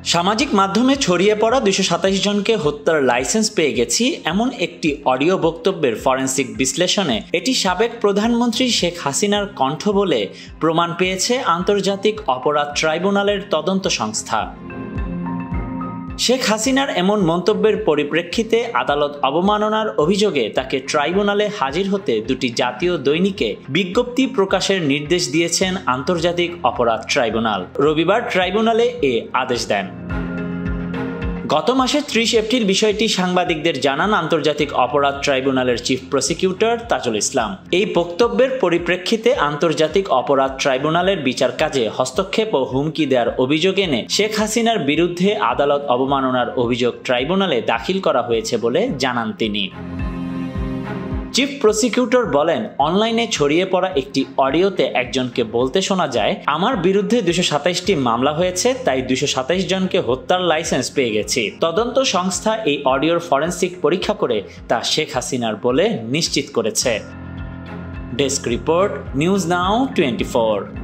সামাজিক মাধ্যমে ছড়িয়ে পড়া ২২৭ জনকে হত্যার লাইসেন্স পেয়ে গেছি এমন একটি অডিও বক্তব্যের ফরেনসিক বিশ্লেষণে এটি সাবেক প্রধানমন্ত্রী শেখ হাসিনার কণ্ঠ বলে প্রমাণ পেয়েছে আন্তর্জাতিক অপরাধ ট্রাইব্যুনালের তদন্ত সংস্থা। শেখ হাসিনার এমন মন্তব্যের পরিপ্রেক্ষিতে আদালত অবমাননার অভিযোগে তাকে ট্রাইব্যুনালে হাজির হতে দুটি জাতীয় দৈনিকে বিজ্ঞপ্তি প্রকাশের নির্দেশ দিয়েছেন আন্তর্জাতিক অপরাধ ট্রাইব্যুনাল। রবিবার ট্রাইব্যুনালে এ আদেশ দেন। গত মাসের ৩০ এপ্রিল বিষয়টি সাংবাদিকদের জানান আন্তর্জাতিক অপরাধ ট্রাইব্যুনালের চিফ প্রসিকিউটর তাজুল ইসলাম। এই বক্তব্যের পরিপ্রেক্ষিতে আন্তর্জাতিক অপরাধ ট্রাইব্যুনালের বিচার কাজে হস্তক্ষেপ ও হুমকি দেওয়ার অভিযোগ এনে শেখ হাসিনার বিরুদ্ধে আদালত অবমাননার অভিযোগ ট্রাইব্যুনালে দাখিল করা হয়েছে বলে জানান তিনি। চিফ প্রসিকিউটর বলেন, অনলাইনে ছড়িয়ে পড়া একটি অডিওতে একজনকে বলতে শোনা যায়, আমার বিরুদ্ধে ২২৭টি মামলা হয়েছে, তাই ২২৭ জনকে হত্যার লাইসেন্স পেয়ে গেছি। তদন্ত সংস্থা এই অডিওর ফরেনসিক পরীক্ষা করে তা শেখ হাসিনার বলে নিশ্চিত করেছে। Desk report, news now 24।